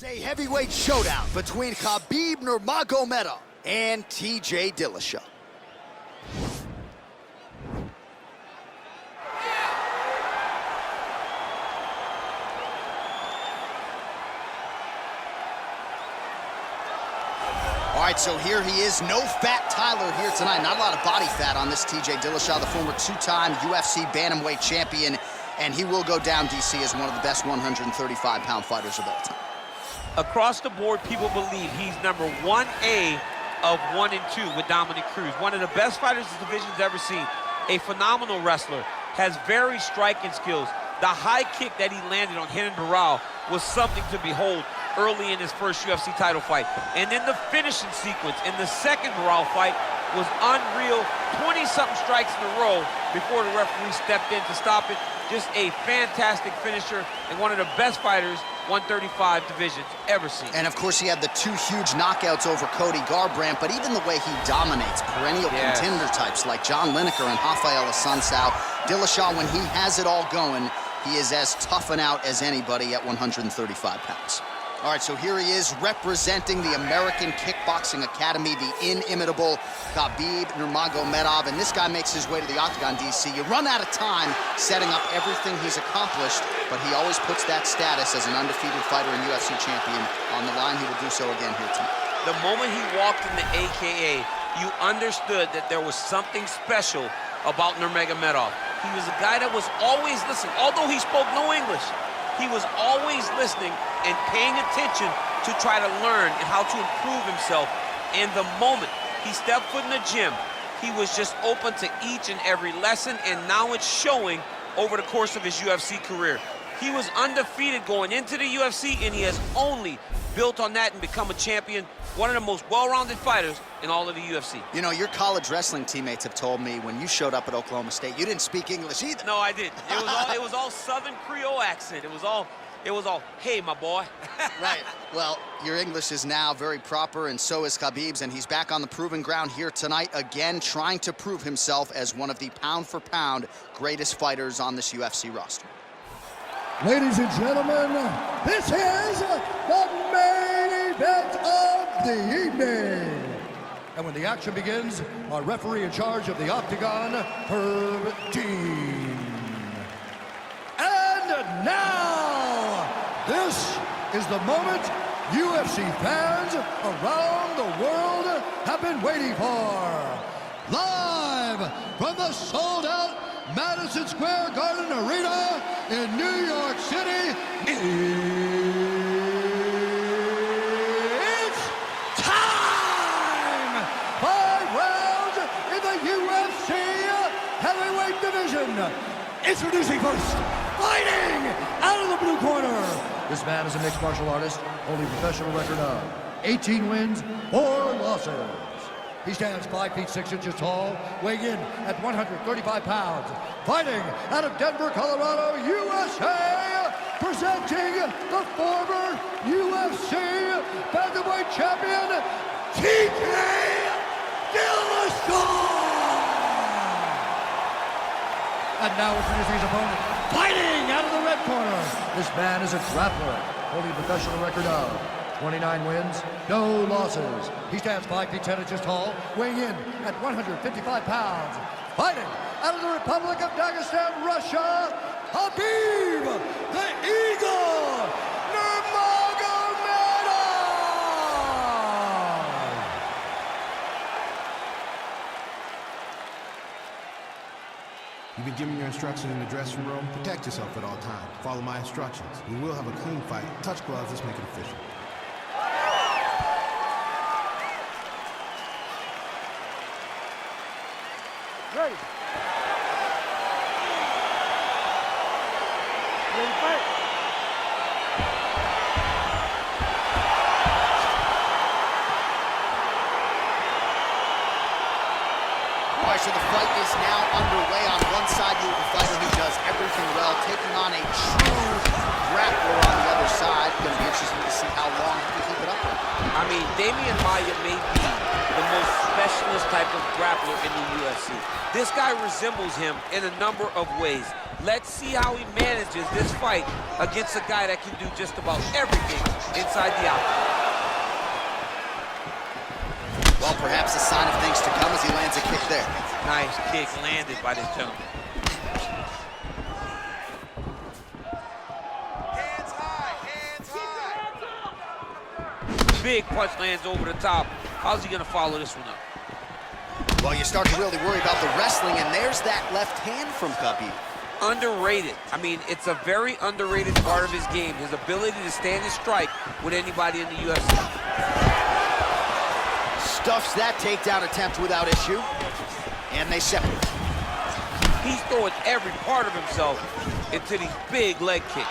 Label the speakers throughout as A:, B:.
A: It's a heavyweight showdown between Khabib Nurmagomedov and TJ Dillashaw. All right, so here he is, no fat Tyler here tonight. Not a lot of body fat on this TJ Dillashaw, the former two-time UFC bantamweight champion, and he will go down, DC, as one of the best 135-pound fighters of all time.
B: Across the board, people believe he's number 1A of 1 and 2 with Dominic Cruz. One of the best fighters this division's ever seen. A phenomenal wrestler, has very striking skills. The high kick that he landed on Renan Barão was something to behold early in his first UFC title fight. And then the finishing sequence in the second Barão fight was unreal. 20-something strikes in a row before the referee stepped in to stop it. Just a fantastic finisher and one of the best fighters 135 divisions ever seen.
A: And of course he had the 2 huge knockouts over Cody Garbrandt, but even the way he dominates perennial contender types like John Lineker and Rafael Assunção, Dillashaw, when he has it all going, he is as tough and out as anybody at 135 pounds. All right, so here he is representing the American Kickboxing Academy, the inimitable Khabib Nurmagomedov, and this guy makes his way to the octagon, DC. You run out of time setting up everything he's accomplished, but he always puts that status as an undefeated fighter and UFC champion on the line. He will do so again here tonight.
B: The moment he walked in the AKA, you understood that there was something special about Nurmagomedov. He was a guy that was always listening. Although he spoke no English, he was always listening and paying attention to try to learn and how to improve himself. And the moment he stepped foot in the gym, he was just open to each and every lesson, and now it's showing over the course of his UFC career. He was undefeated going into the UFC, and he has only built on that and become a champion, one of the most well-rounded fighters in all of the UFC.
A: You know, your college wrestling teammates have told me when you showed up at Oklahoma State, you didn't speak English either.
B: No, I didn't. It was all Southern Creole accent. It was all, hey, my boy.
A: Right. Well, your English is now very proper, and so is Khabib's, and he's back on the proving ground here tonight, again, trying to prove himself as one of the pound-for-pound greatest fighters on this UFC roster.
C: Ladies and gentlemen, this is the main event of the evening. And when the action begins, our referee in charge of the octagon, Herb Dean. And now, this is the moment UFC fans around the world have been waiting for. Live from the sold-out Madison Square Garden Arena in New York City, it's time! 5 rounds in the UFC heavyweight division. Introducing first, fighting out of the blue corner. This man is a mixed martial artist, holding a professional record of 18 wins, 4 losses. He stands 5 feet 6 inches tall, weighing in at 135 pounds. Fighting out of Denver, Colorado, USA, presenting the former UFC bantamweight champion, TJ Dillashaw. And now introducing his opponent, fighting out of the red corner. This man is a grappler, holding a professional record of 29 wins, no losses. He stands 5 feet 10 inches tall, weighing in at 155 pounds. Fighting out of the Republic of Dagestan, Russia, Khabib, the Eagle, Nurmagomedov!
D: You've been given your instructions in the dressing room. Protect yourself at all times. Follow my instructions. We will have a clean fight. Touch gloves, let's make it official.
C: Ready. Ready, fight.
A: All right, so the fight is now underway. On one side, you have a fighter who does everything well, taking on a true grappler on the other side. Going to be punches and to see how long he can keep it up with.
B: I mean, Damian Maia may be the most specialist type of grappler in the UFC. This guy resembles him in a number of ways. Let's see how he manages this fight against a guy that can do just about everything inside the octagon.
A: Well, perhaps a sign of things to come as he lands a kick there.
B: Nice kick landed by this gentleman.
E: Hands high, hands high.
B: Big punch lands over the top. How's he gonna follow this one up?
A: Well, you start to really worry about the wrestling, and there's that left hand from Khabib.
B: Underrated. I mean, it's a very underrated part of his game, his ability to stand and strike with anybody in the UFC.
A: Stuffs that takedown attempt without issue, and they separate.
B: He's throwing every part of himself into these big leg kicks.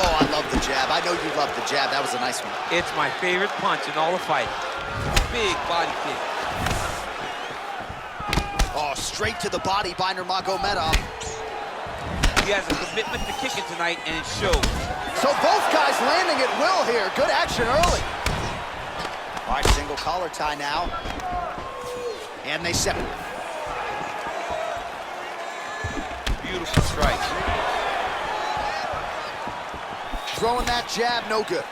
A: Oh, I love the jab. I know you love the jab. That was a nice one.
B: It's my favorite punch in all the fight. Big body kick.
A: Oh, straight to the body by Nurmagomedov.
B: He has a commitment to kicking tonight, and it shows.
A: So both guys landing at will here. Good action early. All right, single collar tie now. And they separate.
B: Beautiful strike.
A: Throwing that jab, no good.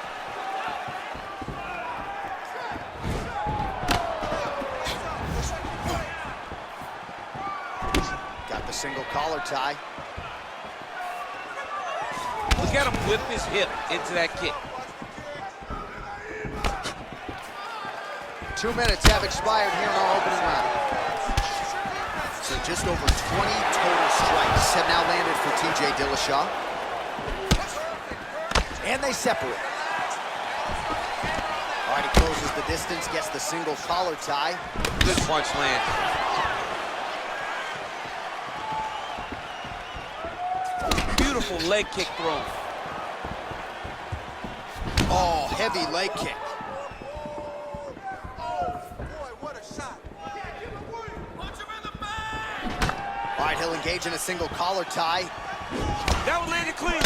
A: Got the single collar tie.
B: Look at him whip his hip into that kick.
A: 2 minutes have expired here in our opening round. So just over 20 total strikes have now landed for TJ Dillashaw. And they separate. All right, he closes the distance, gets the single collar tie.
B: Good punch lands. Beautiful leg kick thrown.
A: Oh, heavy leg kick. All right, he'll engage in a single collar tie.
B: That one landed clean.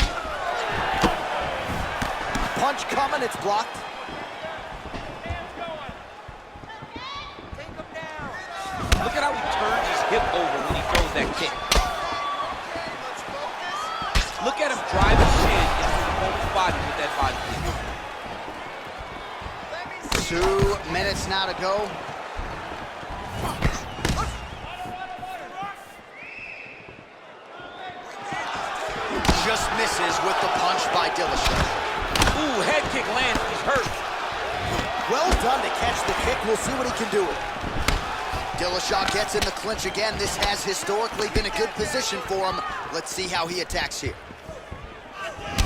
A: Punch coming, it's blocked.
B: Look at how he turns his hip over when he throws that kick. Look at him drive his shin into the opponent's body with that body kick.
A: 2 minutes now to go. Just misses with the punch by Dillashaw.
B: Ooh, head kick lands, he's hurt.
A: Well done to catch the kick. We'll see what he can do with it. Dillashaw gets in the clinch again. This has historically been a good position for him. Let's see how he attacks here.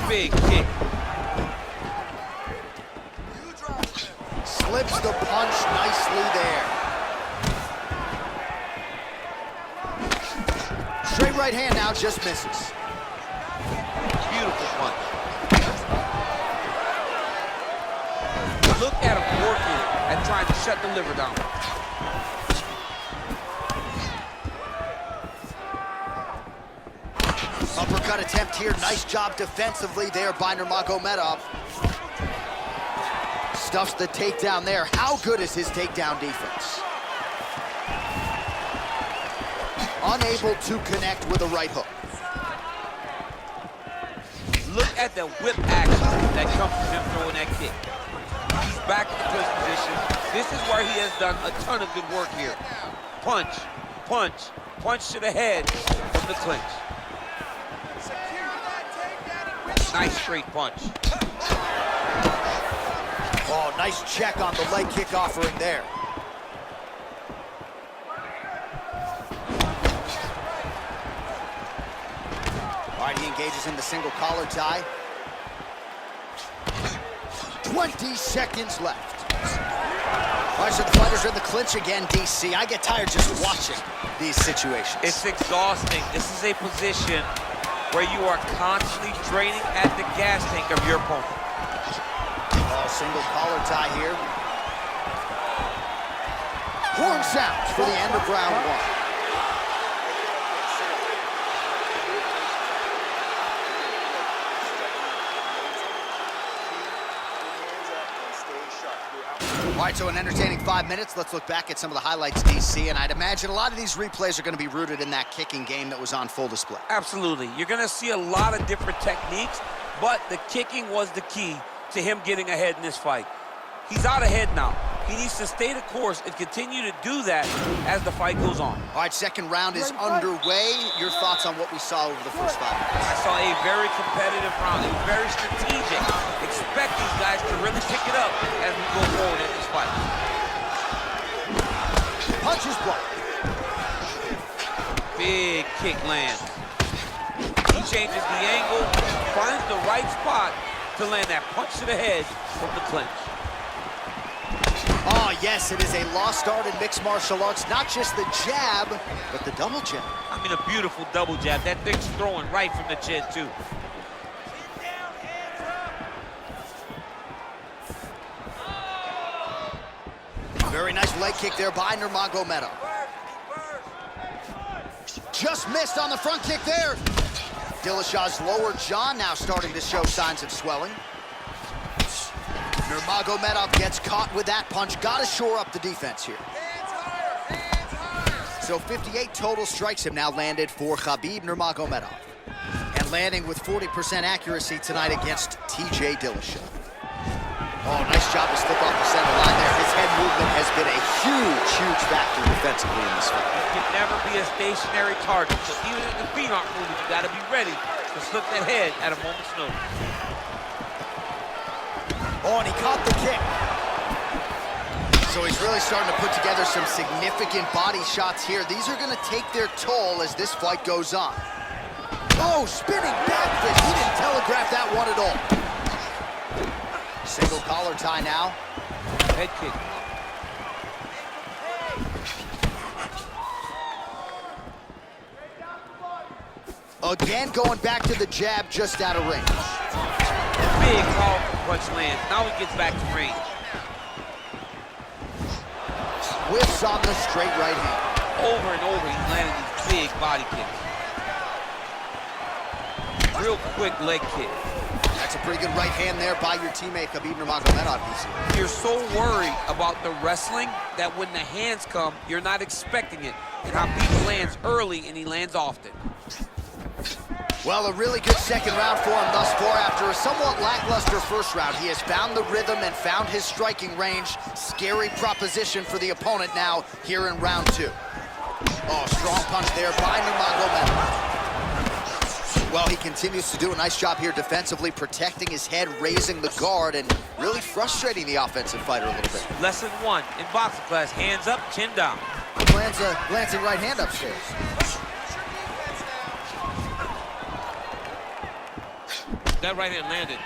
B: Big kick.
A: Slips the punch nicely there. Straight right hand now, just misses.
B: Beautiful punch. Look at him working and trying to shut the liver down.
A: Uppercut attempt here. Nice job defensively there by Nurmagomedov. Stuffs the takedown there. How good is his takedown defense? Unable to connect with a right hook.
B: Look at the whip action that comes from him throwing that kick. He's back in the clinch position. This is where he has done a ton of good work here. Punch, punch, punch to the head from the clinch. Nice straight punch.
A: Oh, nice check on the leg kick offering there. All right, he engages in the single collar tie. 20 seconds left. All right, so the fighters are in the clinch again, DC. I get tired just watching these situations.
B: It's exhausting. This is a position where you are constantly draining at the gas tank of your opponent.
A: Oh, single collar tie here. Horn sounds for the end of round one. All right, so an entertaining 5 minutes. Let's look back at some of the highlights, DC, and I'd imagine a lot of these replays are going to be rooted in that kicking game that was on full display.
B: Absolutely. You're going to see a lot of different techniques, but the kicking was the key to him getting ahead in this fight. He's out ahead now. He needs to stay the course and continue to do that as the fight goes on.
A: All right, second round is underway. Your thoughts on what we saw over the first 5 minutes?
B: I saw a very competitive round. It was very strategic. Expect these guys to really pick it up as we go forward in this fight.
A: Punches blocked.
B: Big kick lands. He changes the angle, finds the right spot to land that punch to the head from the clinch.
A: Oh, yes, it is a lost art in mixed martial arts. Not just the jab, but the double jab.
B: I mean, a beautiful double jab. That thing's throwing right from the chin, too.
A: Very nice leg kick there by Nurmagomedov. Just missed on the front kick there. Dillashaw's lower jaw now starting to show signs of swelling. Nurmagomedov gets caught with that punch. Got to shore up the defense here. So 58 total strikes have now landed for Khabib Nurmagomedov. And landing with 40% accuracy tonight against TJ Dillashaw. Oh, nice job to slip off the center line there. His head movement has been a huge, huge factor defensively in this fight.
B: You can never be a stationary target. So even if the feet aren't moving, you got to be ready to slip that head at a moment's notice.
A: Oh, and he caught the kick. So he's really starting to put together some significant body shots here. These are going to take their toll as this fight goes on. Oh, spinning back fist. He didn't telegraph that one at all. Single collar tie now.
B: Head kick.
A: Again, going back to the jab just out of range.
B: Big, powerful punch lands. Now he gets back to range.
A: Whiffs on the straight right hand.
B: Over and over, he's landing these big body kicks. Real quick leg kick.
A: That's a pretty good right hand there by your teammate, Khabib Nurmagomedov.
B: You're so worried about the wrestling that when the hands come, you're not expecting it. And Khabib lands early, and he lands often.
A: Well, a really good second round for him thus far. After a somewhat lackluster first round, he has found the rhythm and found his striking range. Scary proposition for the opponent now here in round 2. Oh, strong punch there by Nurmagomedov. Well, he continues to do a nice job here defensively, protecting his head, raising the guard, and really frustrating the offensive fighter a little bit.
B: Lesson 1 in boxing class, hands up, chin down.
A: Lands a glancing right hand upstairs.
B: That right hand landed.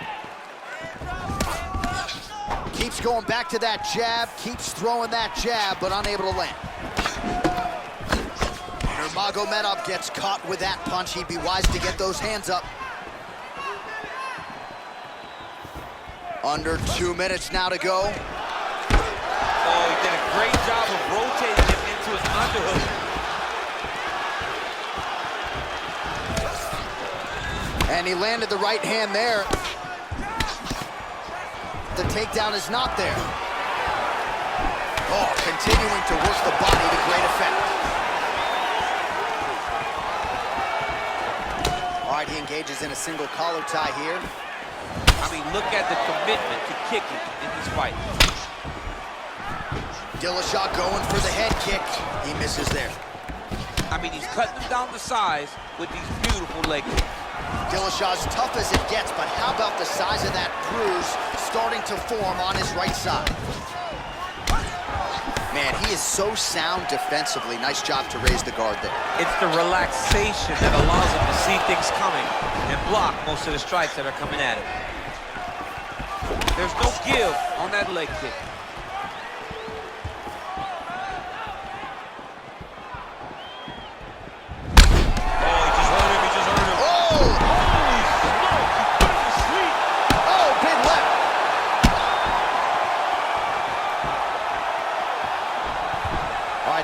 A: Keeps going back to that jab, keeps throwing that jab, but unable to land. Nurmagomedov gets caught with that punch. He'd be wise to get those hands up. Under 2 minutes now to go.
B: Oh, he did a great job of rotating him into his underhook.
A: And he landed the right hand there. The takedown is not there. Oh, continuing to work the body to great effect. All right, he engages in a single collar tie here.
B: I mean, look at the commitment to kicking in this fight.
A: Dillashaw going for the head kick. He misses there.
B: I mean, he's cutting them down to size with these beautiful leg kicks.
A: Dillashaw's tough as it gets, but how about the size of that bruise starting to form on his right side? Man, he is so sound defensively. Nice job to raise the guard there.
B: It's the relaxation that allows him to see things coming and block most of the strikes that are coming at him. There's no give on that leg kick.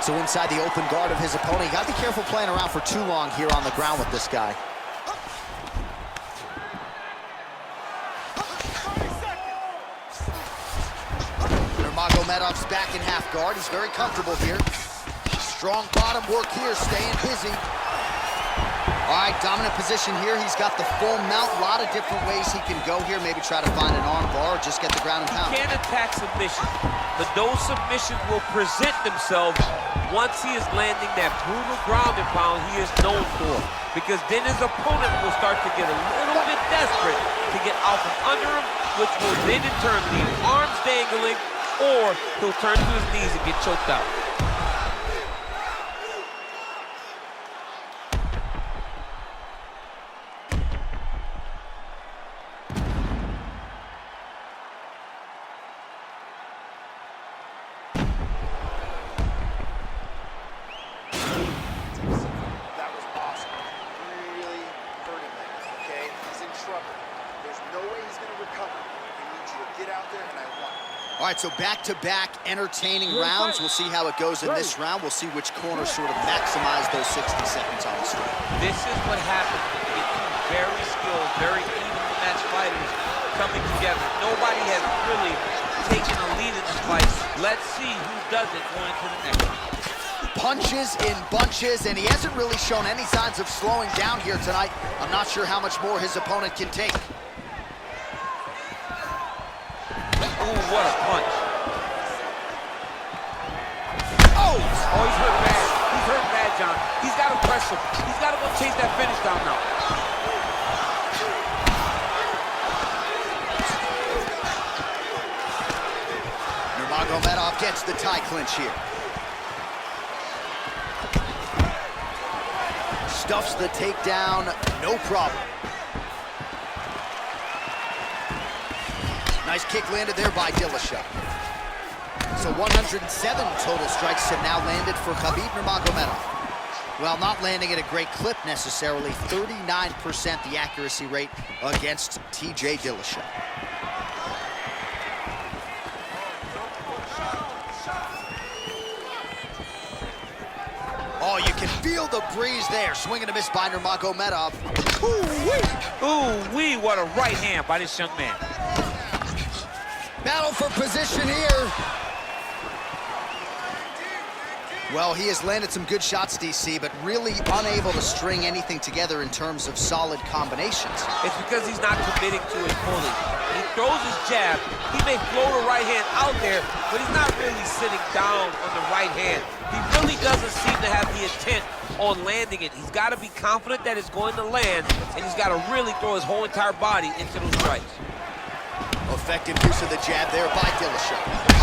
A: So inside the open guard of his opponent, you gotta be careful playing around for too long here on the ground with this guy. Nurmagomedov Nurmagomedov's back in half guard. He's very comfortable here. Strong bottom work here, staying busy. All right, dominant position here. He's got the full mount. A lot of different ways he can go here. Maybe try to find an arm bar or just get the ground and pound.
B: He can't attack submission, but those submissions will present themselves once he is landing that brutal ground and pound he is known for. Because then his opponent will start to get a little bit desperate to get out from under him, which will then in turn leave arms dangling, or he'll turn to his knees and get choked out.
A: All right, so back-to-back entertaining rounds. We'll see how it goes in this round. We'll see which corner sort of maximize those 60 seconds on the street.
B: This is what happens when you get two very skilled, very evenly matched fighters coming together. Nobody has really taken a lead in this fight. Let's see who does it going to the next round.
A: Punches in bunches, and he hasn't really shown any signs of slowing down here tonight. I'm not sure how much more his opponent can take.
B: Ooh, what a punch.
A: Oh!
B: Oh, he's hurt bad. He's hurt bad, John. He's got to press him. He's got to go chase that finish down now.
A: Nurmagomedov gets the tie clinch here. Stuffs the takedown, no problem. Nice kick landed there by Dillashaw. So 107 total strikes have now landed for Khabib Nurmagomedov. While not landing at a great clip necessarily, 39% the accuracy rate against TJ Dillashaw. Oh, you can feel the breeze there. Swing and a miss by Nurmagomedov. Ooh-wee!
B: Ooh-wee, what a right hand by this young man.
A: Battle for position here. Well, he has landed some good shots, DC, but really unable to string anything together in terms of solid combinations.
B: It's because he's not committing to it fully. He throws his jab. He may float a right hand out there, but he's not really sitting down on the right hand. He really doesn't seem to have the intent on landing it. He's got to be confident that it's going to land, and he's got to really throw his whole entire body into those strikes.
A: Effective use of the jab there by Dillashaw.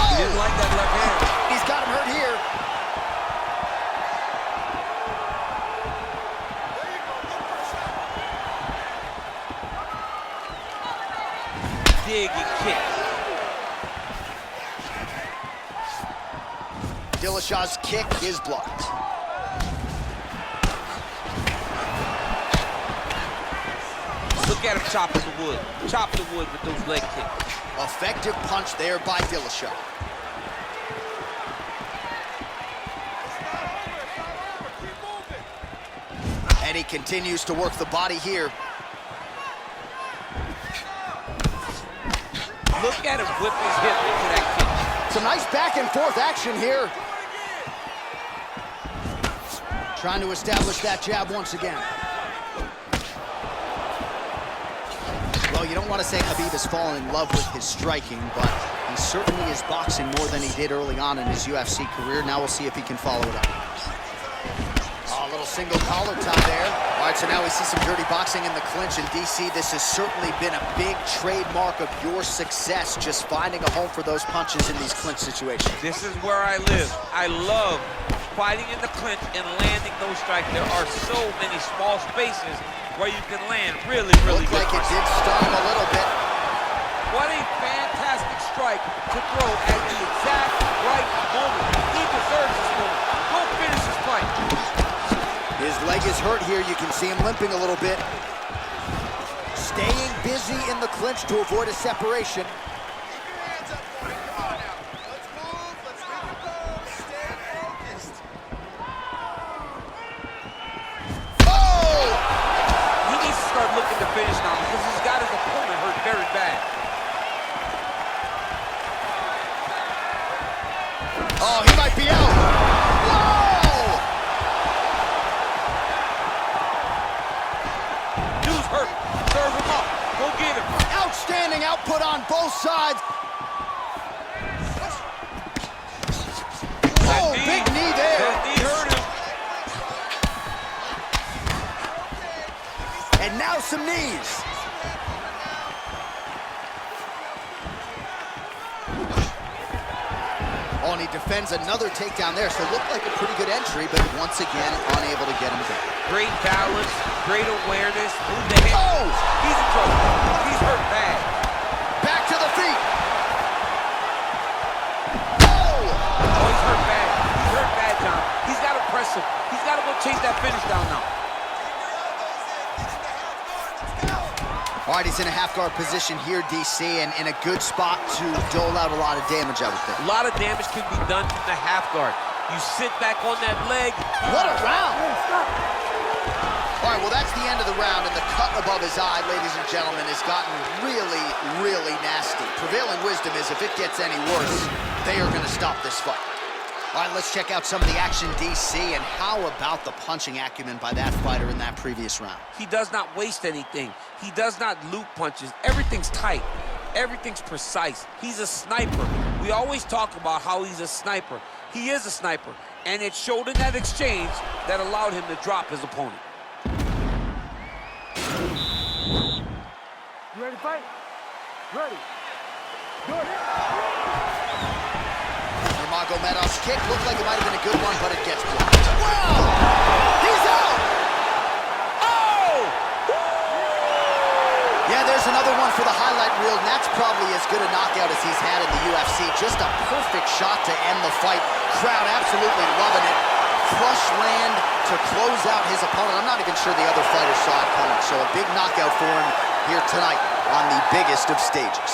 B: He didn't like that left hand.
A: He's got him hurt here.
B: Dig and kick.
A: Dillashaw's kick is blocked.
B: Look at him chopping the wood. Chop the wood with those leg kicks.
A: Effective punch there by Dillashaw. And he continues to work the body here.
B: Look at him whip his hip into that kick.
A: Some nice back and forth action here. Trying to establish that jab once again. Well, you don't want to say Khabib has fallen in love with his striking, but he certainly is boxing more than he did early on in his UFC career. Now we'll see if he can follow it up. Oh, a little single collar tie there. All right, so now we see some dirty boxing in the clinch. And DC, this has certainly been a big trademark of your success, just finding a home for those punches in these clinch situations.
B: This is where I live. I love fighting in the clinch and landing those strikes. There are so many small spaces where you can land really good.
A: Looked like it did stun him a little bit.
B: What a fantastic strike to throw at the exact right moment. He deserves this moment. Go finish his fight.
A: His leg is hurt here. You can see him limping a little bit. Staying busy in the clinch to avoid a separation.
B: Finish now because he's got his opponent hurt very bad.
A: Outstanding output on both sides. Oh, big knee there.
B: That knee hurt him.
A: And now some knees. Oh, and he defends another takedown there, so it looked like a pretty good entry, but once again, unable to get him down.
B: Great balance, great awareness. Move the head.
A: Oh!
B: He's in trouble. He's hurt bad.
A: Back to the feet. Oh!
B: Oh, he's hurt bad. He's hurt bad, John. He's got to press him. He's got to go chase that finish down now.
A: All right, he's in a half-guard position here, DC, and in a good spot to dole out a lot of damage, I would think.
B: A lot of damage can be done from the half guard. You sit back on that leg.
A: What a round! All right, well, that's the end of the round, and the cut above his eye, ladies and gentlemen, has gotten really, really nasty. Prevailing wisdom is if it gets any worse, they are going to stop this fight. All right, let's check out some of the action, DC, and how about the punching acumen by that fighter in that previous round?
B: He does not waste anything. He does not loop punches. Everything's tight. Everything's precise. He's a sniper. We always talk about how he's a sniper. He is a sniper, and it showed in that exchange that allowed him to drop his opponent.
C: You ready to fight? Ready. Good.
A: Nurmagomedov's kick looked like it might have been a good one, but it gets blocked. Wow! He's out!
B: Oh!
A: Yeah, there's another one for the highlight reel, and that's probably as good a knockout as he's had in the UFC. Just a perfect shot to end the fight. Crowd absolutely loving it. Flush land to close out his opponent. I'm not even sure the other fighter saw it coming, so a big knockout for him here tonight on the biggest of stages.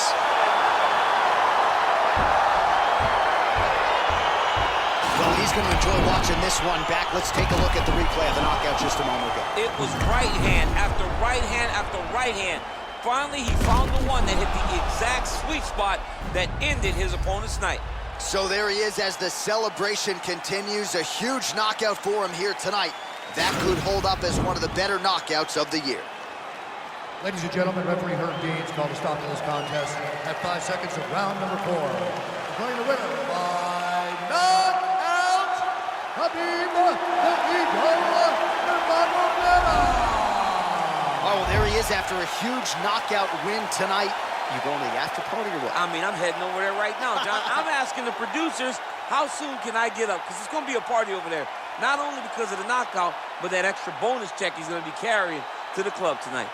A: Well, he's going to enjoy watching this one back. Let's take a look at the replay of the knockout just a moment ago.
B: It was right hand after right hand after right hand. Finally, he found the one that hit the exact sweet spot that ended his opponent's night.
A: So there he is as the celebration continues. A huge knockout for him here tonight. That could hold up as one of the better knockouts of the year.
C: Ladies and gentlemen, referee Herb Dean's called a stop to this contest at 5 seconds of round number 4. Declaring the winner by knockout, Khabib Nurmagomedov.
A: Oh, there he is after a huge knockout win tonight. You going to the after party or what?
B: I mean, I'm heading over there right now, John. I'm asking the producers, how soon can I get up? Because it's going to be a party over there. Not only because of the knockout, but that extra bonus check he's going to be carrying to the club tonight.